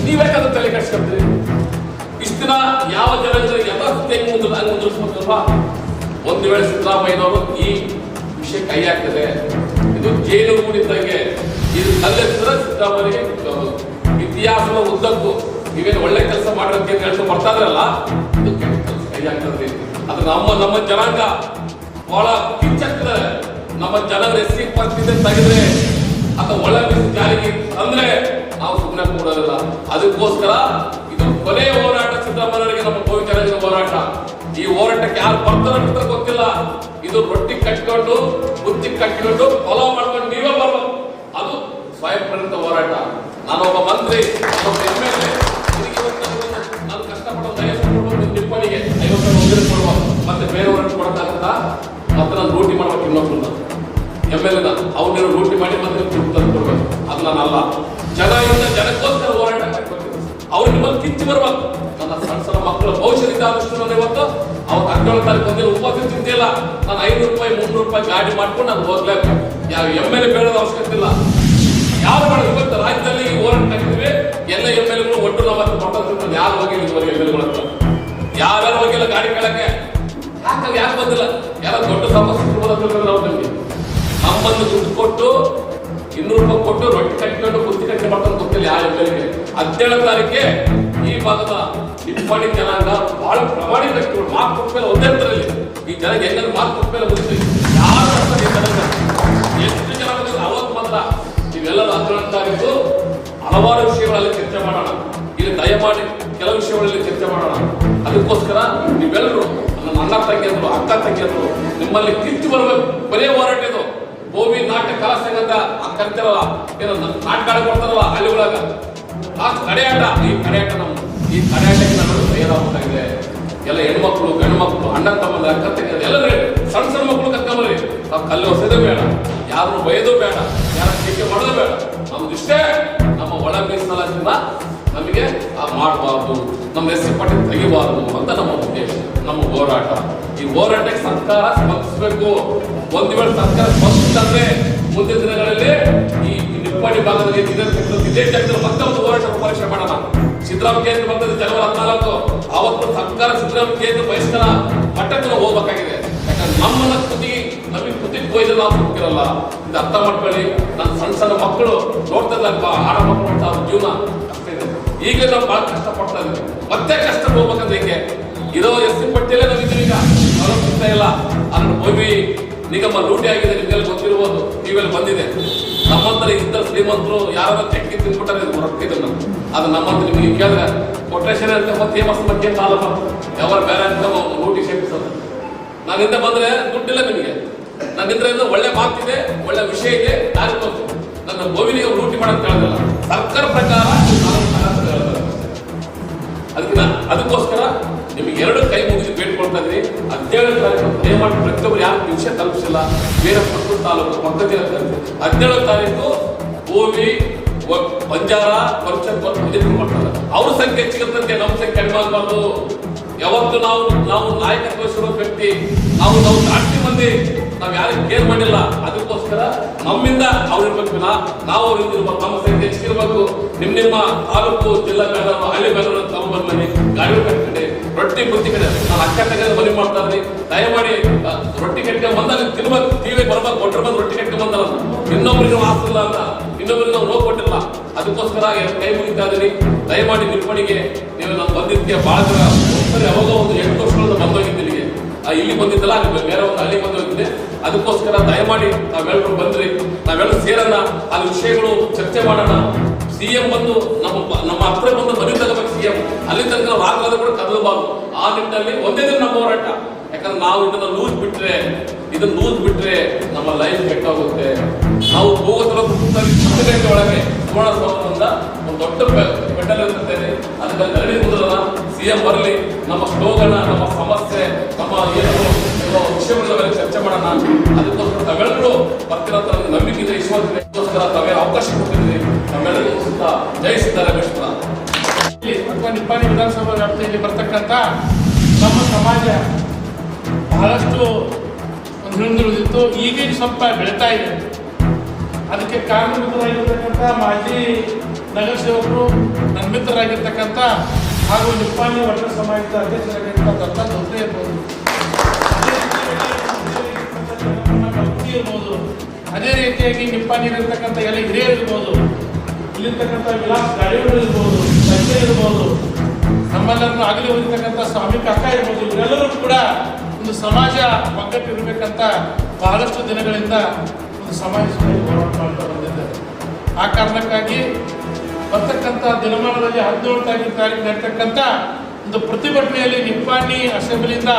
ನೀವ್ಯಾಕಂದ್ರೆ ತಲೆ ಕಟ್ಸ್ಕೊಳ್ತೀರಿ? ಇಷ್ಟ ದಿನ ಯಾವ ಜನರಿಗೆ ಯಥಾಸ್ಥಿತಿ ಹಂಗೆ ಮುಂದುವರಿಸ್ಬೇಕಲ್ವಾ? ಒಂದು ವೇಳೆ ಸಿದ್ದರಾಮಯ್ಯನವರು ಈ ವಿಷಯ ಕೈ ಹಾಕಿದ್ರೆ ಇದು ಜೇನುಗೂಡಿದ್ದಂಗೆ. ಇದು ಕಲ್ಲೆತ್ತಿದ್ರೆ ಸಿದ್ದರಾಮಯ್ಯಗೆ ಇತಿಹಾಸದ ಉದ್ದಕ್ಕೂ ನೀವೇನು ಒಳ್ಳೆ ಕೆಲಸ ಮಾಡೋದಕ್ಕೆ ಹೇಳ್ತಾ ಬರ್ತಾ ಇದ್ರಲ್ಲ, ಇದು ಕೆಟ್ಟ ಕೆಲಸ ಕೈ ಹಾಕಿದ್ರೆ ಅದು ನಮ್ಮ ಜನಾಂಗ ಬಹಳ ಕಿಂಚಾಗ್ತದೆ. ನಮ್ಮ ಜನರ SC ಪರಿಸ್ಥಿತಿ ತೆಗೆದ್ರೆ ಅಥವಾ ಒಳ್ಳೆ ಜಾರಿಗೆ ಅಂದ್ರೆ ನಾವು ಸುಮ್ಮನೆ ಕೂಡೋದಿಲ್ಲ. ಅದಕ್ಕೋಸ್ಕರ ಇದು ಕೊನೆಯ ಹೋರಾಟ ಸಿದ್ದರಾಮಯ್ಯರಿಗೆ, ನಮ್ಮ ಗೋವಿಂದರಾಜನ ಹೋರಾಟ. ಈ ಹೋರಾಟಕ್ಕೆ ಯಾರು ಬರ್ತಾರ ಗೊತ್ತಿಲ್ಲ. ಇದು ರೊಟ್ಟಿ ಕಟ್ಕೊಂಡು ಬುತ್ತಿ ಕಟ್ಕೊಂಡು ಫಾಲೋ ಮಾಡ್ಕೊಂಡು ನೀವೇ ಬರ್ಬೇಕು. ಅದು ಸ್ವಯಂ ಪ್ರೇರಿತ ಹೋರಾಟ. ನಾನೊಬ್ಬ ಮಂತ್ರಿ, ಒಬ್ಬ MLA, ನಾನು ಕಷ್ಟಪಡೋ ನಿಪ್ಪಣಿಗೆ 50 ಕೊಡುವ, ಮತ್ತೆ ಬೇರೆಯವ್ರನ್ನ ಕೊಡಕ್ಕಾಗತ್ತಾ? ಮತ್ತೆ ನಾನು ಲೂಟಿ ಮಾಡ್ಬೇಕು ಇನ್ನೊಬ್ಬರನ್ನ MLA ಅವ್ರನ್ನ ಲೂಟಿ ಮಾಡಿ ಮತ್ತೆ ತಂದು ಕೊಡ್ಬೇಕು. ಅದು ನಾನಲ್ಲ. ಜನಕ್ಕೋಸ್ಕರ ಹೋರಾಟ ಮಾಡ್ಬೇಕು. ಅವ್ರು ನಿಮ್ಮಲ್ಲಿ ಕಿಂಚಿ ಬರ್ಬೇಕು. ನನ್ನ ಸಣ್ಣ ಮಕ್ಕಳ ಭವಿಷ್ಯದಿಂದ ಆದಷ್ಟು ನಾನು ಇವತ್ತು ಅವ್ರು 17 ತಾರೀಕು ಒಂದಿನ ಉಪವಾಸ ಚಿಂತಿಲ್ಲ. ನಾನು 500 ರೂಪಾಯಿ 300 ರೂಪಾಯಿ ಗಾಡಿ ಮಾಡ್ಕೊಂಡು ನಾನು ಹೋಗ್ಲೇಬೇಕು. ಯಾವ MLA ಬೇಡೋದು ಅವಶ್ಯಕತೆ ಇಲ್ಲ. ಯಾರು ಬೇಡ. ಇವತ್ತು ರಾಜ್ಯದಲ್ಲಿ ಹೋರಾಟ ಹಾಕಿದ್ವಿ. ಎಲ್ಲ MLAಗಳು ಒಟ್ಟು ನಮ್ಮ ಯಾರು ಹೋಗಿ MLAಗಳ ಹತ್ರ ಯಾರ್ಯಾರು ಹೋಗಿಲ್ಲ ಗಾಡಿ ಕೇಳಕ್ಕೆ. ಯಾಕೆ ಬಂದಿಲ್ಲ? ಯಾರ ದೊಡ್ಡ ಸಮಸ್ಯೆ ನಾವು ನಮಗೆ ನಮ್ಮನ್ನು ದುಡ್ಡು ಕೊಟ್ಟು 200 ರೂಪಾಯಿ ಕೊಟ್ಟು ರೊಟ್ಟಿ ಕಟ್ಕೊಂಡು ಬುತ್ತಿ ಕಟ್ಟಿ ಮಾಡ್ಕೊಂಡು ಗೊತ್ತಿಲ್ಲ ಯಾವ MLAಗೆ. 17 ತಾರೀಕಿಗೆ ಈ ಭಾಗದ ನಿಪ್ಪಣಿ ಜನಾಂಗ ಬಹಳ ಪ್ರಮಾಣಿತ ವ್ಯಕ್ತಿಗಳು ಮಾರ್ಕ್ ಕೊಟ್ಟ ಮೇಲೆ ಒಂದೇ ಅಂತರಲ್ಲಿ ಈ ಜನಕ್ಕೆ ಹೆಂಗಂದ್ರೆ ಮಾರ್ಕ್ ಕೊಟ್ಟ ಮೇಲೆ ಬಂದಿದೆ. ಯಾರು ಎಷ್ಟು ಜನ ಬಂದಿಲ್ಲ ಅವತ್ತು ಮಾತ್ರ. ನೀವೆಲ್ಲರೂ 17 ತಾರೀಕು ಹಲವಾರು ವಿಷಯಗಳಲ್ಲಿ ಚರ್ಚೆ ಮಾಡೋಣ. ಇಲ್ಲಿ ದಯಮಾಡಿ ಕೆಲವು ವಿಷಯಗಳಲ್ಲಿ ಚರ್ಚೆ ಮಾಡೋಣ. ಅದಕ್ಕೋಸ್ಕರ ನೀವೆಲ್ಲರೂ ನನ್ನ ಅಣ್ಣ ತಂಗಿಯರು, ಅಕ್ಕ ತಂಗಿಯರು, ನಿಮ್ಮಲ್ಲಿ ಕಿತ್ತು ಬರಬೇಕು. ಬರೇ ಹೋರಾಟ ಇದು. ಭೂಮಿ ನಾಟಕ ಕಲಾ ಸಂಘದ ಕರಿತಾರಲ್ಲ, ಏನೋ ನಾಟಕ ಕೊಡ್ತಾರಲ್ಲ ಹಳ್ಳಿಗಳಾಗ, ಆ ಕಡೆಯಾಟ. ಈ ಕಡೆಯಾಟ ಈ ಕಡೆಯಾಟಕ್ಕೆ ನಮ್ಮನ್ನು ತಯಾರಾಗಬೇಕಾಗಿದೆ. ಎಲ್ಲ ಹೆಣ್ಮಕ್ಳು, ಗಂಡು ಮಕ್ಕಳು, ಅಣ್ಣ ತಮ್ಮದ ಅಕ್ಕ ತಂಗಿಯರು ಎಲ್ಲರೂ ಸಣ್ಣ ಸಣ್ಣ ಮಕ್ಕಳು ಕರ್ಕೊಂಬರ್ರಿ. ನಾವು ಕಲ್ಲು ಹೊಸದೇ ಬೇಡ, ಯಾರನ್ನು ಬೈಯೋದು ಬೇಡ, ಯಾರ ಟೀಕೆ ಮಾಡೋದು ಬೇಡ. ನಮ್ದಿಷ್ಟೇ ನಮ್ಮ ಒಳ ಮೀಸಲಾತಿಯಿಂದ ನಮಗೆ ಮಾಡಬಾರ್ದು, ನಮ್ಮ SC ಪಟ್ಟಿ ತೆಗಿಬಾರ್ದು ಅಂತ ನಮ್ಮ ಉದ್ದೇಶ, ನಮ್ಮ ಹೋರಾಟ. ಈ ಹೋರಾಟಕ್ಕೆ ಸರ್ಕಾರ ಸ್ಪಂದಿಸಬೇಕು. ಒಂದು ವೇಳೆ ಸರ್ಕಾರ ಸ್ಪಂದಿಸಿದ್ರೆ ಮುಂದಿನ ದಿನಗಳಲ್ಲಿ ಈ ನಿಪ್ಪಾಣಿ ಭಾಗದಲ್ಲಿ ಇದೇ ಜಾಗದಲ್ಲಿ ಮತ್ತೊಂದು ಹೋರಾಟ ಪರೀಕ್ಷೆ ಮಾಡೋಣ. ಸಿದ್ದರಾಮಯ್ಯ ಕೇಂದ್ರ ಬಂದದ್ದು ಜನವರಿ 14, ಅವತ್ತು ಸರ್ಕಾರ ಸಿದ್ದರಾಮಯ್ಯ ಕೇಂದ್ರ ಬಹಿಷ್ಕಾರ ಮಟ್ಟಕ್ಕೆ ನಾವು ಹೋಗ್ಬೇಕಾಗಿದೆ. ಯಾಕಂದ್ರೆ ನಮ್ಮನ್ನ ನಮಗೆ ಕುತ್ತಿಗೆ ಕೊಯ್ದು ನಾವು ಹೋಗಿರಲ್ಲ. ಇದು ಅರ್ಥ ಮಾಡ್ಕೊಳ್ಳಿ. ನನ್ನ ಸಣ್ಣ ಸಣ್ಣ ಮಕ್ಕಳು ನೋಡ್ತಾ ಇದ್ದ ಆಡ ಮಕ್ಕಳು ಅವ್ರ ಜೀವನ ಅಷ್ಟೇ ಇದೆ. ಈಗ ನಾವು ಬಹಳ ಕಷ್ಟ ಪಡ್ತಾ ಇದ್ದೀವಿ. ಮತ್ತೆ ಕಷ್ಟ ಹೋಗ್ಬೇಕಂದ್ರೆ ಹೇಗೆ ಇರೋ ಎಸ್ಸಿ ಪಟ್ಟಿಯಲ್ಲೇ ನಾವಿದ್ದೀವಿ. ಈಗ ಸಿಗ್ತಾ ಇಲ್ಲ. ಅದ್ರ ಭೂಮಿ ನಿಗಮ ಲೂಟಿ ಆಗಿದೆ. ನಿಮ್ಗೆಲ್ಲ ಗೊತ್ತಿರ್ಬೋದು, ಟಿವಿಯಲ್ಲಿ ಬಂದಿದೆ. ನಮ್ಮಂತರ ಇದ್ದ ಶ್ರೀಮಂತರು ಯಾರಾದ್ರೂ ತೆಕ್ಕಿ ತಿಂದ್ಬಿಟ್ಟಾರೆ ರೊಕ್ಕಿದ್ರು. ಅದು ನಮ್ಮಂತ ನಿಮಗೆ ಕೇಳಿದ್ರೆ ಕೊಟ್ರೇಷನ್ ಅಂತ ಫೇಮಸ್ ಬಗ್ಗೆ ಕಾಲ ಯಾವ ಬೇರೆ ಅಂತ ಲೂಟಿ ಸೇರಿಸೋದು. ನಾನಿಂದ ಬಂದ್ರೆ ದುಡ್ಡಿಲ್ಲ ನಿಮಗೆ. ನನ್ನಿಂದ ಒಳ್ಳೆ ಮಾತಿದೆ, ಒಳ್ಳೆ ವಿಷಯ ಇದೆ, ಯಾರು ನನ್ನ ಭೂಮಿನಿಗೆ ಲೂಟಿ ಮಾಡಕ್ ಕೇಳೋದಿಲ್ಲ. ಸರ್ಕಾರ ಪ್ರಕಾರ ಅದಕ್ಕೋಸ್ಕರ ನಿಮಗೆ ಎರಡು ಕೈ ಮುಗಿದು ಬೇಡ್ಕೊಳ್ತಾ ಇದ್ವಿ. 17 ತಾರೀಕು ದಯಮಾಡಿ ಪ್ರತಿಯೊಬ್ಬರು ಯಾರು ವಿಷಯ ತಲುಪಿಸಿಲ್ಲ. ಬೇರೆ ಪಕ್ಕದ ತಾಲೂಕು ಪಕ್ಕದ 17 ತಾರೀಕು ಭೂಮಿ ಬಂಜಾರ ಮಾಡ್ತಾರೆ. ಅವ್ರ ಸಂಖ್ಯೆ ಹೆಚ್ಚಿಗೆ ನಮ್ಮ ಸಂಖ್ಯೆ ಕಡಿಮೆ ಆಗಬಾರ್ದು. ಯಾವತ್ತು ನಾವು ನಾಯಕತ್ವ ವಹಿಸಿರೋ ವ್ಯಕ್ತಿ ನಾವು ಜಾಸ್ತಿ ಮಂದಿ ನಾವು ಯಾರಿಗೆ ಕೇರ್ ಮಾಡಿಲ್ಲ. ಅದಕ್ಕೋಸ್ಕರ ನಮ್ಮಿಂದ ಅವ್ರು ಇರ್ಬೇಕು, ನಾವು ಅವ್ರಿಂದ ಇರ್ಬೇಕು. ನಮ್ಮ ಸಂಖ್ಯೆ ಹೆಚ್ಚಿರ್ಬೇಕು. ನಿಮ್ಮ ತಾಲೂಕು ಜಿಲ್ಲಾ ಬೇಡವರು ಹಳ್ಳಿ ಬೇಡವರು ತಗೊಂಡ್ಬಂದ್ ಮನೆ ಗಾಡಿ ಕಟ್ಕೊಂಡು ರೊಟ್ಟಿ ಬುತ್ತಿ ಕಡೆ ನಾನು ಅಕ್ಕ ತಗ ಮನೆ ಮಾಡ್ತಾ ಇದ್ರಿ. ದಯಮಾಡಿ ರೊಟ್ಟಿ ಕಟ್ಟಿ ಬಂದಾಗ ತಿನ್ಬೇಕು. ಟಿವಿ ಬರ್ಬೇಕು. ಒಟ್ಟರು ಬಂದು ರೊಟ್ಟಿ ಕಟ್ಟಿ ಬಂದಲ್ಲ. ಇನ್ನೊಬ್ರಿಗೆ ಆಸ್ತಿಲ್ಲ ಅಂತ ಇನ್ನೊಬ್ರಿಗೆ ನಾವು ನೋವು ಕೊಟ್ಟಿಲ್ಲ. ಅದಕ್ಕೋಸ್ಕರ ಕೈ ಮುಗಿತಾ ಇದೀನಿ. ದಯಮಾಡಿ ನಿಲ್ಪಣಿಗೆ ನೀವು ನಾನು ಬಂದಿದ್ದಕ್ಕೆ ಬಹಳ ಜನ ಸರಿ ಅವಾಗ ಒಂದು 8 ವರ್ಷಗಳಿಂದ ಬಂದೋಗಿದ್ದೆ ಇಲ್ಲಿಗೆ. ಇಲ್ಲಿ ಬಂದಿದ್ದಲ್ಲ, ಬೇರೆ ಒಂದು ಹಳ್ಳಿ ಬಂದೋಗಿದ್ದೆ. ಅದಕ್ಕೋಸ್ಕರ ದಯಮಾಡಿ ನಾವೆಲ್ಲರೂ ಬಂದ್ರಿ, ನಾವೆಲ್ಲರೂ ಸೇರೋಣ, ಆ ವಿಷಯಗಳು ಚರ್ಚೆ ಮಾಡೋಣ. ಸಿಎಂ ಬಂದು ನಮ್ಮ ಹತ್ರ ಬಂದು ಮನೆ ತಗೋಬೇಕು. ಸಿಎಂ ಅಲ್ಲಿ ತನಕ ನಾವು ರಾತ್ರಿ ಕೂಡ ಕದಲಬಾರ್ದು. ಆ ನಿಟ್ಟಿನಲ್ಲಿ ಒಂದೇ ದಿನ ನಮ್ಮ ಹೋರಾಟ. ಯಾಕಂದ್ರೆ ನಾವು ಇದನ್ನ ಲೂಸ್ ಬಿಟ್ರೆ ನಮ್ಮ ಲೈಫ್ ಕೆಟ್ಟೋಗುತ್ತೆ. ನಾವು ಹೋಗೋದ್ರ 10 ಗಂಟೆ ಒಳಗೆ ಸುವರ್ಣಸೌಧದಿಂದ ಒಂದು ದೊಡ್ಡ ಪೆಂಡಲ್ ಇರ್ತೇನೆ. ಅದಕ್ಕೆ ನರಳಿ ಮುಂದಲ್ಲ ಸಿಎಂ ಬರಲಿ, ನಮ್ಮ ಸ್ಲೋಗನ, ನಮ್ಮ ಸಮಸ್ಯೆ, ನಮ್ಮ ಏನು ವಿಷಯಗಳ ಮೇಲೆ ಚರ್ಚೆ ಮಾಡೋಣ. ಅದಕ್ಕೋಸ್ಕರ ತಾವೆಲ್ಲರೂ ಬರ್ತಿರೋಂಥ ನಂಬಿಕೆ ಇದೆ, ವಿಶ್ವಾಸ ಇದೆ. ಅದಕ್ಕೋಸ್ಕರ ತಾವೇ ಅವಕಾಶ ಕೊಟ್ಟಿದ್ದೀರಿ. ತಾವೆಲ್ಲರಿಗೂ ಸುತ್ತ ಜೈ ಸಿದ್ದರಾಮೇಶ್ವರ. ಅಥವಾ ನಿಪ್ಪಾಣಿ ವಿಧಾನಸಭಾ ವ್ಯಾಪ್ತಿಯಲ್ಲಿ ಬರ್ತಕ್ಕಂಥ ನಮ್ಮ ಸಮಾಜ ಬಹಳಷ್ಟು ಹಿಂದುಳಿದಿತ್ತು. ಈಗೀಗ ಸ್ವಲ್ಪ ಬೆಳೀತಾ ಇದೆ. ಅದಕ್ಕೆ ಕಾರಣರಾಗಿರ್ತಕ್ಕಂಥ ಮಾಜಿ ನಗರ ಸೇವಕರು, ನನ್ನ ಮಿತ್ರರಾಗಿರ್ತಕ್ಕಂಥ ಹಾಗೂ ನಿಪ್ಪಾಣಿ ಒಟ್ಟ ಸಮಾಜದ ಅಧ್ಯಕ್ಷರಾಗಿರ್ತಕ್ಕಂಥ ದತ್ತ ದೊಡ್ಡ ಇರ್ಬೋದು, ಇರ್ಬೋದು. ಅದೇ ರೀತಿಯಾಗಿ ನಿಪ್ಪಾಣಿಯಲ್ಲಿರ್ತಕ್ಕಂಥ ಎಲ್ಲ ಹಿರಿಯರು ಇರ್ಬೋದು, ಇಲ್ಲಿರ್ತಕ್ಕಂಥ ವಿಲಾಸ್ ಗಾಡಿಗಳು ಇರ್ಬೋದು, ಸಂಜೆ ಇರ್ಬೋದು, ನಮ್ಮೆಲ್ಲರನ್ನು ಆಗಲಿ ಹೋಗಿರ್ತಕ್ಕಂಥ ಸ್ವಾಮಿ ಕಾಕ ಇರ್ಬೋದು. ಇವರೆಲ್ಲರೂ ಕೂಡ ಒಂದು ಸಮಾಜ ಒಗ್ಗಟ್ಟು ಇರಬೇಕಂತ ಬಹಳಷ್ಟು ದಿನಗಳಿಂದ ಒಂದು ಸಮಾಜ ಹೋರಾಟ ಮಾಡ್ತಾ ಬಂದಿದ್ದಾರೆ. ಆ ಕಾರಣಕ್ಕಾಗಿ ಬರ್ತಕ್ಕಂಥ ದಿನಮಾನದಲ್ಲಿ 17 ತಾರೀಕು ನಡೀತಕ್ಕಂಥ ಒಂದು ಪ್ರತಿಭಟನೆಯಲ್ಲಿ ನಿಪ್ಪಾಣಿ ಅಸೆಂಬ್ಲಿಯಿಂದ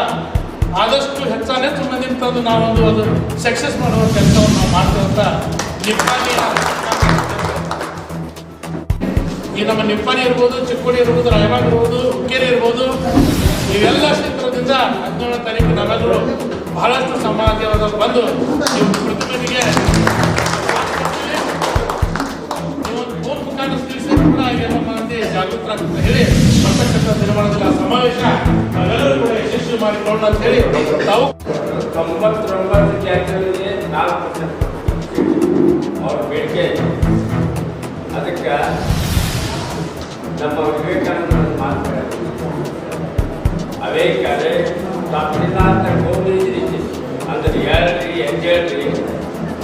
ಆದಷ್ಟು ಹೆಚ್ಚು ಮಂದಿ ತಂದು ನಾವೊಂದು ಅದು ಸಕ್ಸಸ್ ಮಾಡುವ ಕೆಲಸವನ್ನು ನಾವು ಮಾಡ್ತೇವೆ ಅಂತ ನಿಪ್ಪಾಣಿಯ ಈ ನಮ್ಮ ನಿಪ್ಪಾಣಿ ಇರ್ಬೋದು, ಚಿಕ್ಕೋಡಿ ಇರ್ಬೋದು, ರಾಯಬಾಗ್ ಇರ್ಬೋದು, ಹುಕ್ಕೇರಿ ಇರ್ಬೋದು, ಇವೆಲ್ಲ ಕ್ಷೇತ್ರದಿಂದ 17 ತಾರೀಕು ನಾವೆಲ್ಲರೂ ಬಹಳಷ್ಟು ಸಮಾಜವಾದ ಬಂದು ನೀವು ಪ್ರತಿಭಟನೆಗೆ ನೀವೊಂದು ಫೋನ್ ಮುಖಾಂತರ ತಿಳಿಸಿದ್ರು ಕೂಡ ಎಲ್ಲ ಮಂದಿ ಜಾಗೃತರಾಗ್ತದೆ ಹೇಳಿ ಬರ್ತಕ್ಕಂಥ ದಿನಮಾನದಲ್ಲಿ ಆ ಸಮಾವೇಶ ನಾವೆಲ್ಲರೂ ಕೂಡ ಯಶಸ್ವಿ ಮಾಡಿಕೊಳ್ಳೋಣ ಅಂತ ಹೇಳಿ ತಾವು 99 ಜಾತಿಗಳಿಗೆ 4% ಅವ್ರ ಬೇಡಿಕೆ. ಅದಕ್ಕೆ ನಮ್ಮ ವಿವೇಕಾನಂದ ಮಾತು ಅವೇ ಕರೆ ತಪ್ಪಿನಾಥ ಗೋವಿಂದ ಅಂದ್ರೆ ಹೇಳ್ರಿ ಎಂಜೇಳ್ರಿ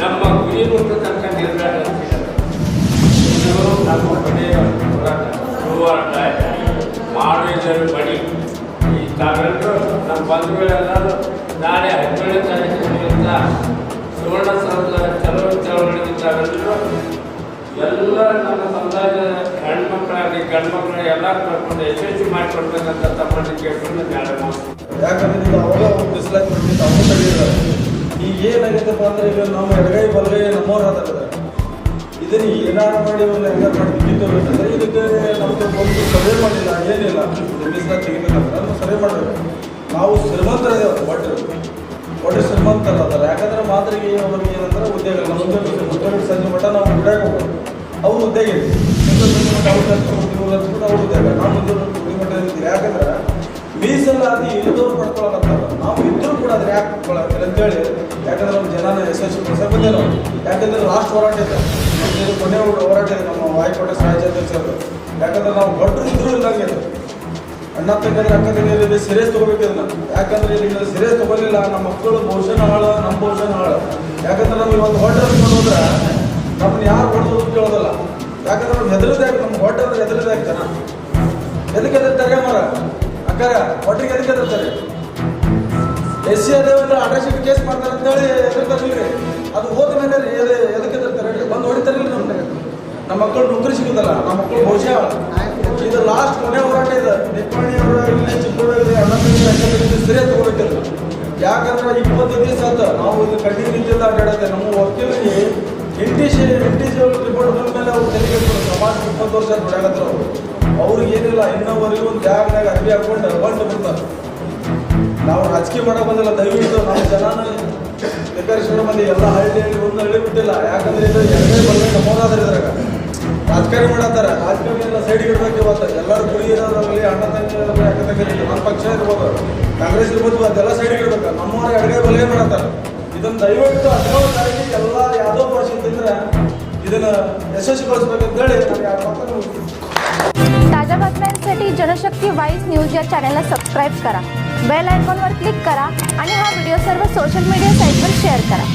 ನಮ್ಮ ಗುರಿ ಮುಟ್ಟತಕ್ಕ ನಿರ್ಧಾರ ಇದು ನಮ್ಮ ಕಡೆಯ ಹೋರಾಟ ಮಾಡುವುದರ ಬಳಿ ಈ ತಾವೆಲ್ಲರೂ ನಮ್ಮ ಬಂಧುಗಳೆಲ್ಲರೂ ನಾಳೆ 17 ತಾರೀಕಿನಿಂದ ಸುವರ್ಣಸೌಧ ಚಳವಳಿ ತಾವೆಲ್ಲರೂ ಎಲ್ಲ ನಮ್ಮ ಸಮಾಜದ ಹೆಣ್ಮಕ್ಳಾಗಲಿ ಗಂಡು ಮಕ್ಕಳು ಎಲ್ಲರೂ ಕರ್ಕೊಂಡು ಯಶಸ್ವಿ ಮಾಡಿಕೊಡ್ಬೇಕಂತ ತಮ್ಮನ್ನು ಕೇಳ್ಕೊಂಡು ಮೇಡಮ್. ಯಾಕಂದ್ರೆ ಇದು ಅವಾಗ ಬಿಸಿಲಾಗಿ ಬಿಟ್ಟಿದ್ದು ಅವ್ರು ತಡೆಯಿದ್ದಾರೆ. ಈಗ ಏನಾಗಿದ್ದಪ್ಪ ಅಂದ್ರೆ ಈಗ ನಾವು ಎಡಗೈ ಬಲಗೈ ನಮ್ಮವ್ರು ಆದ್ರೆ ಇದನ್ನು ಏನಾರು ಮಾಡಿ ಒಂದು ಹೆಂಗಾರು ಮಾಡಿ ಕಿತ್ತೋಗ್ಬೇಕಂದ್ರೆ ಇದಕ್ಕೆ ನಮ್ಗೆ ಒಂದು ಸರ್ವೆ ಮಾಡಿಲ್ಲ, ಏನಿಲ್ಲ. ಬಿಸಿಲಾಗಿ ತೆಗಿಬೇಕಂದ್ರೆ ಅದನ್ನು ಸರ್ವೆ ಮಾಡಬೇಕು. ನಾವು ಶ್ರೀಮಂತರಿದ್ದೇವೆ, ಒಟ್ಟು ಶ್ರೀಮಂತರದಾರೆ. ಯಾಕಂದ್ರೆ ಮಾತ್ರಿಗೆ ಅವ್ರಿಗೆ ಏನಂದ್ರೆ ಉದ್ಯೋಗ ಇಲ್ಲ. ಉದ್ಯೋಗ ಸಂಜೆ ಮಟ್ಟ ನಾವು ಗಿಡಕ್ಕೆ ಹೋಗೋದು, ಅವ್ರು ಉದ್ಯೋಗ ಇದೆ. ಸಂಜೆ ಮಟ್ಟ ಅವ್ರು ಉದ್ಯೋಗ, ನಾವು ಉದ್ಯೋಗ ಮಟ್ಟ ಇರ್ತೀವಿ. ಯಾಕಂದ್ರೆ ಮೀಸಲಾತಿ ಇಳಿದವ್ರು ಪಡ್ಕೊಳಕತ್ತಾರ. ನಾವು ಇದ್ರೂ ಕೂಡ ಅದ್ರ ಯಾಕೆ ಕೊಡತ್ತಿಲ್ಲ ಅಂತೇಳಿ, ಯಾಕಂದ್ರೆ ನಮ್ಮ ಜನನ ಯಶಸ್ವಿ ಬಂದೇ ನಾವು. ಯಾಕಂದ್ರೆ ಲಾಸ್ಟ್ ಹೋರಾಟ ಇದೆ, ಇದು ಕೊನೆ ಹೋರಾಟ ಇದೆ ನಮ್ಮ ವಾಯುಕೋಟೆ ರಾಜ್ಯಾಧ್ಯಕ್ಷರದು. ಯಾಕಂದ್ರೆ ನಾವು ಭಟ್ರು ಇದ್ರೂ ಇಲ್ಲಂಗೆ ಅಣ್ಣ ತಂಗಂದ್ರೆ ಅಕ್ಕ ತಂಗಿಯರಿಗೆ ಸೀರಿಯಸ್ ತೊಗೋಬೇಕು ಇದನ್ನ. ಯಾಕಂದ್ರೆ ಈಗ ಸೀರಿಯಸ್ ತೊಗೊಲಿಲ್ಲ ನಮ್ಮ ಮಕ್ಕಳು ಭವಿಷ್ಯನ ಹಾಳು, ನಮ್ಮ ಭವಿಷ್ಯನ ಹಾಳು. ಯಾಕಂದ್ರೆ ನಾವು ಇವತ್ತು ಹೋಟೆಲ್ ಹೋದ್ರೆ ನಮ್ಮನ್ನ ಯಾರು ಹೊಡೆದು ಕೇಳೋದಲ್ಲ. ಯಾಕಂದ್ರೆ ನಾವು ಹೆದರದೇ ನಮ್ಮ ಹೋಟೆಲ್ ಹೆದರದೇ ಜನ. ಎದಕ್ಕೆ ಹೆದರ್ತಾರೆ ಮರ ಅಕ್ಕಾರ ಹೊಟ್ಟೆಗೆ ಎದಕ್ಕೆ ಹೆದರ್ತಾರೆ? SC ಅದೇ ಒಂದು ಅಟ್ರಾಸಿಟಿ ಕೇಸ್ ಮಾಡ್ತಾರೆ ಅಂತೇಳಿ ಹೆದರ್ತಾರಿಲ್ರಿ. ಅದು ಹೋದ ಮೇಲೆ ಎದಕ್ಕೆ ಹೆದರ್ತಾರೆ? ಬಂದು ಹೊಡಿತಾರಿಲ್ಲ ನಮ್ಮ ಮಕ್ಕಳು ನೌಕರಿ ಸಿಗುದಲ್ಲ, ನಮ್ಮ ಮಕ್ಕಳು ಭವಿಷ್ಯ. ಇದು ಲಾಸ್ಟ್ ಕೊನೆ ಹೋರಾಟ ಇದೆ. ನಿಪ್ಪಾಣಿ ಅವರ ಇಲ್ಲಿ ಚಿಕ್ಕಬಳ್ಳಾಪುರ ಅಣ್ಣ ತಂಗಿ ಸರಿಯಾಗಿ ತಗೋಬೇಕಿಲ್ಲ. ಯಾಕಂದ್ರೆ 20 ದಿವಸ ಆದ ನಾವು ಇದು ಕಂಟಿನ್ಯೂ ನಿಂತಿಲ್ಲ ಅಡ್ಡಾಡತ್ತೆ. ನಮ್ಮ ವಕೀಲರಿಗೆ ಇಂಟಿಜ್ ರಿಪೋರ್ಟ್ ಬಂದ ಮೇಲೆ ಅವ್ರು ತೆರಿಗೆ ಸಮಾಜ 20 ವರ್ಷ ನೋಡಾಗತ್ತರ ಅವ್ರಿಗೆ ಏನಿಲ್ಲ. ಇನ್ನೊವರೆಗೂ ಒಂದು ಜಾಗದಾಗ ಅರ್ಬಿ ಹಾಕೊಂಡು ಬಂದು ಬರ್ತಾರೆ. ನಾವು ರಾಜಕೀಯ ಮಾಡೋ ಬಂದಿಲ್ಲ. ದಯವಿಟ್ಟು ನಮ್ಮ ಜನಾನ ಬೇಕಾರಿಸ್ಕೊಂಡು ಬಂದು ಎಲ್ಲ ಹಳ್ಳಿಯಲ್ಲಿ ಒಂದು ಹಳ್ಳಿ ಬಿಟ್ಟಿಲ್ಲ. ಯಾಕಂದ್ರೆ ಇದು ಎರಡೇ ಬಲ್ಲ ನಮ್ಮೋದಾದ್ರೆ ಇದ್ರಾಗ ರಾಜಕಾರಣಿ ಮಾಡತ್ತಾರೆ. ರಾಜಕಾರಣಿ ಎಲ್ಲ ಸೈಡ್ ಇಡಬೇಕು. ಇವತ್ತು ಎಲ್ಲರೂ ಗುರಿ ಇರೋದ್ರಲ್ಲಿ ಅಣ್ಣ ತಂಗಿ ಅಕ್ಕ ತಂಗಿ ನಮ್ಮ ಪಕ್ಷ ಇರ್ಬೋದು, ಕಾಂಗ್ರೆಸ್ ಇರ್ಬೋದು, ಅದೆಲ್ಲ ಸೈಡ್ ಇಡಬೇಕು. ನಮ್ಮವ್ರ ಎಡಗೈ ಬಲಗೈ ಮಾಡತ್ತಾರೆ. ಇದನ್ನು ದಯವಿಟ್ಟು 19 ತಾರೀಕಿಗೆ ಎಲ್ಲ ಯಾವುದೋ ಪರಿಸ್ಥಿತಿ ಇದ್ರೆ ಇದನ್ನು ಯಶಸ್ವಿಗೊಳಿಸ್ಬೇಕಂತೇಳಿ ನಾನು ಎರಡು ಮಾತನ್ನು ताज्या बातम्यांसाठी जनशक्ती वाईज न्यूज या चॅनलला सबस्क्राईब करा, बेल आयकॉनवर क्लिक करा आणि हा व्हिडिओ सर्व सोशल मीडिया साईटवर शेअर करा.